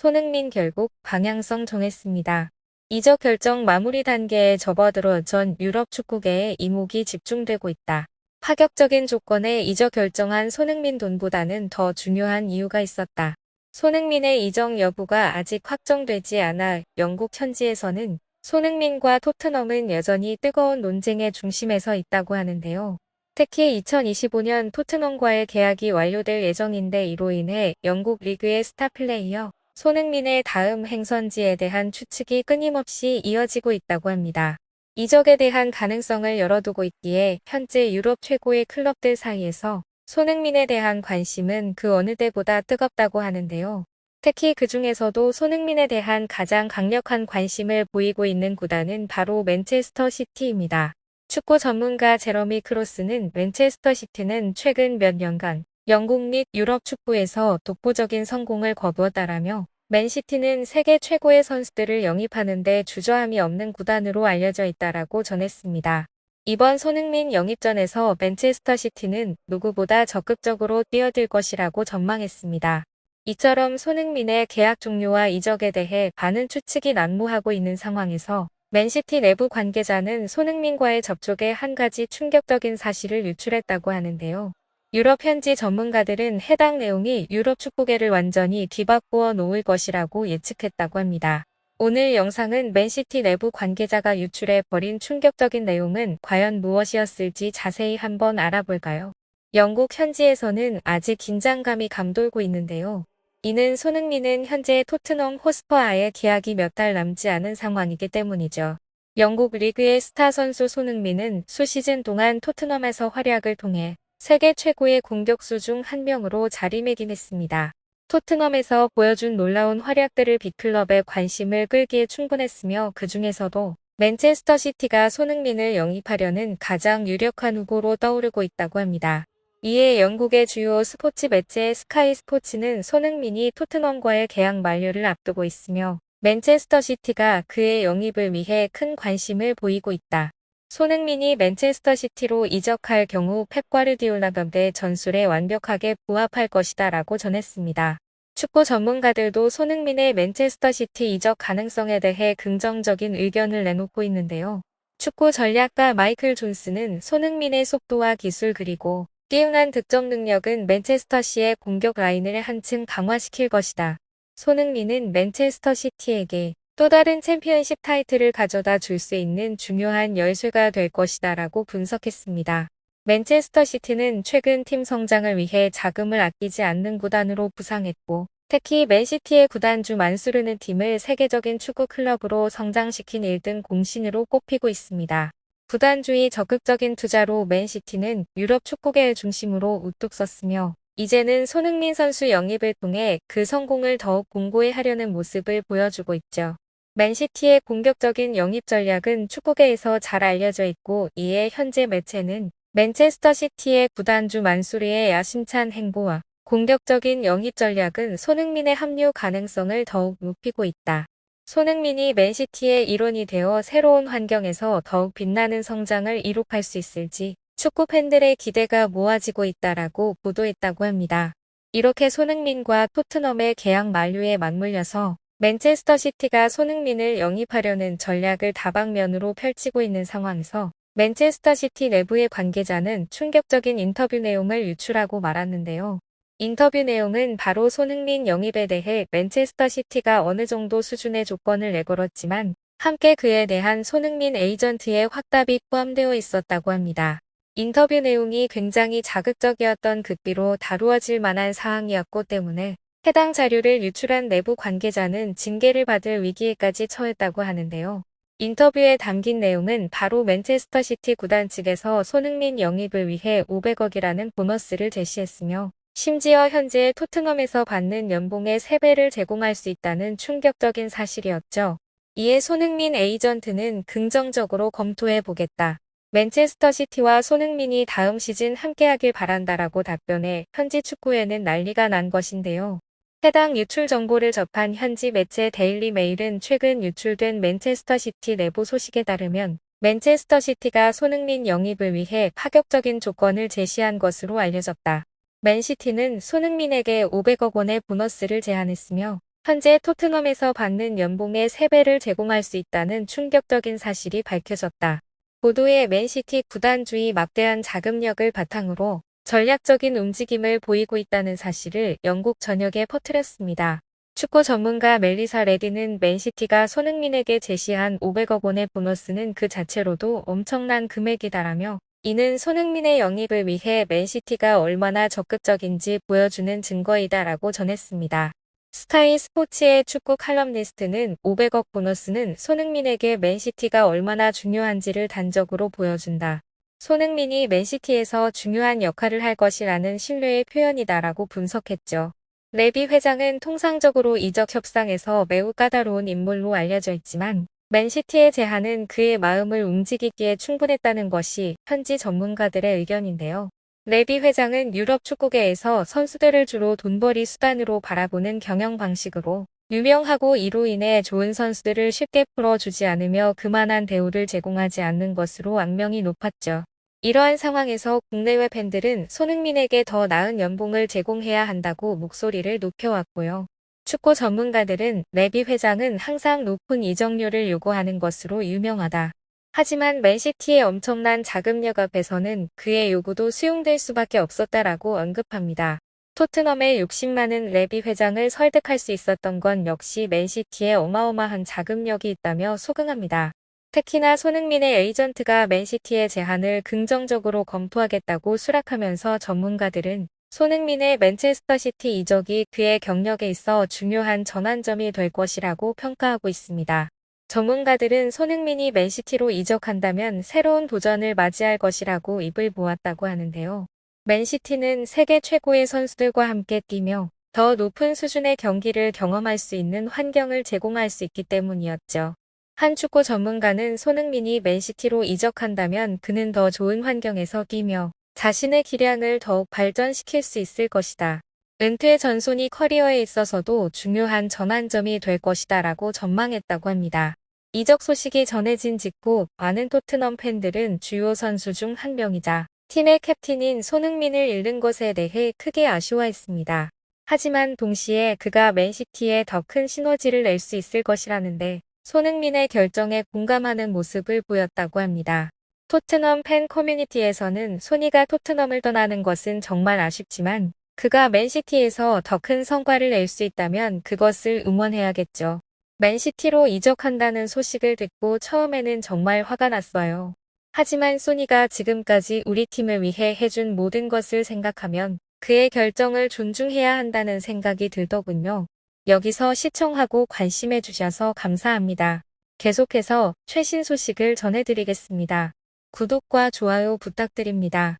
손흥민 결국 방향성 정했습니다. 이적 결정 마무리 단계에 접어들어 전 유럽 축구계에 이목이 집중되고 있다. 파격적인 조건에 이적 결정한 손흥민 돈보다는 더 중요한 이유가 있었다. 손흥민의 이적 여부가 아직 확정되지 않아 영국 현지에서는 손흥민과 토트넘은 여전히 뜨거운 논쟁의 중심에 서 있다고 하는데요. 특히 2025년 토트넘과의 계약이 완료될 예정인데 이로 인해 영국 리그의 스타 플레이어 손흥민의 다음 행선지에 대한 추측이 끊임없이 이어지고 있다고 합니다. 이적에 대한 가능성을 열어두고 있기에 현재 유럽 최고의 클럽들 사이에서 손흥민에 대한 관심은 그 어느 때보다 뜨겁다고 하는데요. 특히 그 중에서도 손흥민에 대한 가장 강력한 관심을 보이고 있는 구단은 바로 맨체스터 시티입니다. 축구 전문가 제러미 크로스는 맨체스터 시티는 최근 몇 년간 영국 및 유럽 축구에서 독보적인 성공을 거두었다라며 맨시티는 세계 최고의 선수들을 영입하는 데 주저함이 없는 구단으로 알려져 있다라고 전했습니다. 이번 손흥민 영입전에서 맨체스터 시티는 누구보다 적극적으로 뛰어들 것이라고 전망했습니다. 이처럼 손흥민의 계약 종료와 이적에 대해 많은 추측이 난무하고 있는 상황에서 맨시티 내부 관계자는 손흥민과의 접촉에 한 가지 충격적인 사실을 유출했다고 하는데요. 유럽 현지 전문가들은 해당 내용이 유럽 축구계를 완전히 뒤바꾸어 놓을 것이라고 예측했다고 합니다. 오늘 영상은 맨시티 내부 관계자가 유출해 버린 충격적인 내용은 과연 무엇이었을지 자세히 한번 알아볼까요? 영국 현지에서는 아직 긴장감이 감돌고 있는데요. 이는 손흥민은 현재 토트넘 호스퍼와의 계약이 몇 달 남지 않은 상황이기 때문이죠. 영국 리그의 스타 선수 손흥민은 수시즌 동안 토트넘에서 활약을 통해 세계 최고의 공격수 중 한 명으로 자리매김했습니다. 토트넘에서 보여준 놀라운 활약들을 빅클럽의 관심을 끌기에 충분했으며 그 중에서도 맨체스터 시티가 손흥민을 영입하려는 가장 유력한 후보로 떠오르고 있다고 합니다. 이에 영국의 주요 스포츠 매체 스카이 스포츠는 손흥민이 토트넘과의 계약 만료를 앞두고 있으며 맨체스터 시티가 그의 영입을 위해 큰 관심을 보이고 있다. 손흥민이 맨체스터 시티로 이적할 경우 펩 과르디올라 감독의 전술에 완벽하게 부합할 것이다 라고 전했습니다. 축구 전문가들도 손흥민의 맨체스터 시티 이적 가능성에 대해 긍정적인 의견을 내놓고 있는데요. 축구 전략가 마이클 존스는 손흥민의 속도와 기술 그리고 뛰어난 득점 능력은 맨체스터시의 공격 라인을 한층 강화시킬 것이다. 손흥민은 맨체스터 시티에게 또 다른 챔피언십 타이틀을 가져다 줄 수 있는 중요한 열쇠가 될 것이다 라고 분석했습니다. 맨체스터 시티는 최근 팀 성장을 위해 자금을 아끼지 않는 구단으로 부상했고 특히 맨시티의 구단주 만수르는 팀을 세계적인 축구 클럽으로 성장시킨 1등 공신으로 꼽히고 있습니다. 구단주의 적극적인 투자로 맨시티는 유럽 축구계의 중심으로 우뚝 섰으며 이제는 손흥민 선수 영입을 통해 그 성공을 더욱 공고히 하려는 모습을 보여주고 있죠. 맨시티의 공격적인 영입 전략은 축구계에서 잘 알려져 있고 이에 현재 매체는 맨체스터 시티의 구단주 만수르의 야심찬 행보와 공격적인 영입 전략은 손흥민의 합류 가능성을 더욱 높이고 있다. 손흥민이 맨시티의 일원이 되어 새로운 환경에서 더욱 빛나는 성장을 이룩할 수 있을지 축구 팬들의 기대가 모아지고 있다라고 보도했다고 합니다. 이렇게 손흥민과 토트넘의 계약 만료에 맞물려서 맨체스터 시티가 손흥민을 영입하려는 전략을 다방면으로 펼치고 있는 상황에서 맨체스터 시티 내부의 관계자는 충격적인 인터뷰 내용을 유출하고 말았는데요. 인터뷰 내용은 바로 손흥민 영입에 대해 맨체스터 시티가 어느 정도 수준의 조건을 내걸었지만 함께 그에 대한 손흥민 에이전트의 확답이 포함되어 있었다고 합니다. 인터뷰 내용이 굉장히 자극적이었던 극비로 다루어질 만한 사항이었고 때문에 해당 자료를 유출한 내부 관계자는 징계를 받을 위기에까지 처했다고 하는데요. 인터뷰에 담긴 내용은 바로 맨체스터 시티 구단 측에서 손흥민 영입을 위해 500억이라는 보너스를 제시했으며 심지어 현재 토트넘에서 받는 연봉의 3배를 제공할 수 있다는 충격적인 사실이었죠. 이에 손흥민 에이전트는 긍정적으로 검토해 보겠다. 맨체스터 시티와 손흥민이 다음 시즌 함께하길 바란다라고 답변해 현지 축구에는 난리가 난 것인데요. 해당 유출 정보를 접한 현지 매체 데일리 메일은 최근 유출된 맨체스터 시티 내부 소식에 따르면 맨체스터 시티가 손흥민 영입을 위해 파격적인 조건을 제시한 것으로 알려졌다. 맨시티는 손흥민에게 500억 원의 보너스를 제안했으며 현재 토트넘에서 받는 연봉의 3배를 제공할 수 있다는 충격적인 사실이 밝혀졌다. 보도에 맨시티 구단주의 막대한 자금력을 바탕으로 전략적인 움직임을 보이고 있다는 사실을 영국 전역에 퍼뜨렸습니다. 축구 전문가 멜리사 레디는 맨시티가 손흥민에게 제시한 500억 원의 보너스는 그 자체로도 엄청난 금액이다라며 이는 손흥민의 영입을 위해 맨시티가 얼마나 적극적인지 보여주는 증거이다라고 전했습니다. 스카이 스포츠의 축구 칼럼니스트는 500억 보너스는 손흥민에게 맨시티가 얼마나 중요한지를 단적으로 보여준다. 손흥민이 맨시티에서 중요한 역할을 할 것이라는 신뢰의 표현이다라고 분석했죠. 레비 회장은 통상적으로 이적 협상에서 매우 까다로운 인물로 알려져 있지만 맨시티의 제안은 그의 마음을 움직이기에 충분했다는 것이 현지 전문가들의 의견인데요. 레비 회장은 유럽 축구계에서 선수들을 주로 돈벌이 수단으로 바라보는 경영 방식으로 유명하고 이로 인해 좋은 선수들을 쉽게 풀어주지 않으며 그만한 대우를 제공하지 않는 것으로 악명이 높았죠. 이러한 상황에서 국내외 팬들은 손흥민에게 더 나은 연봉을 제공해야 한다고 목소리를 높여왔고요. 축구 전문가들은 레비 회장은 항상 높은 이적료를 요구하는 것으로 유명하다. 하지만 맨시티의 엄청난 자금력 앞에서는 그의 요구도 수용될 수밖에 없었다라고 언급합니다. 토트넘의 욕심 많은 레비 회장을 설득할 수 있었던 건 역시 맨시티의 어마어마한 자금력이 있다며 소강합니다. 특히나 손흥민의 에이전트가 맨시티의 제안을 긍정적으로 검토하겠다고 수락하면서 전문가들은 손흥민의 맨체스터시티 이적이 그의 경력에 있어 중요한 전환점이 될 것이라고 평가하고 있습니다. 전문가들은 손흥민이 맨시티로 이적한다면 새로운 도전을 맞이할 것이라고 입을 모았다고 하는데요. 맨시티는 세계 최고의 선수들과 함께 뛰며 더 높은 수준의 경기를 경험할 수 있는 환경을 제공할 수 있기 때문이었죠. 한 축구 전문가는 손흥민이 맨시티로 이적한다면 그는 더 좋은 환경에서 뛰며 자신의 기량을 더욱 발전시킬 수 있을 것이다. 은퇴 전손이 커리어에 있어서도 중요한 전환점이 될 것이다 라고 전망했다고 합니다. 이적 소식이 전해진 직후 많은 토트넘 팬들은 주요 선수 중 한 명이자 팀의 캡틴인 손흥민을 잃는 것에 대해 크게 아쉬워했습니다. 하지만 동시에 그가 맨시티에 더 큰 시너지를 낼 수 있을 것이라는데 손흥민의 결정에 공감하는 모습을 보였다고 합니다. 토트넘 팬 커뮤니티에서는 소니가 토트넘을 떠나는 것은 정말 아쉽지만 그가 맨시티에서 더 큰 성과를 낼 수 있다면 그것을 응원해야겠죠. 맨시티로 이적한다는 소식을 듣고 처음에는 정말 화가 났어요. 하지만 소니가 지금까지 우리 팀을 위해 해준 모든 것을 생각하면 그의 결정을 존중해야 한다는 생각이 들더군요. 여기서 시청하고 관심해주셔서 감사합니다. 계속해서 최신 소식을 전해드리겠습니다. 구독과 좋아요 부탁드립니다.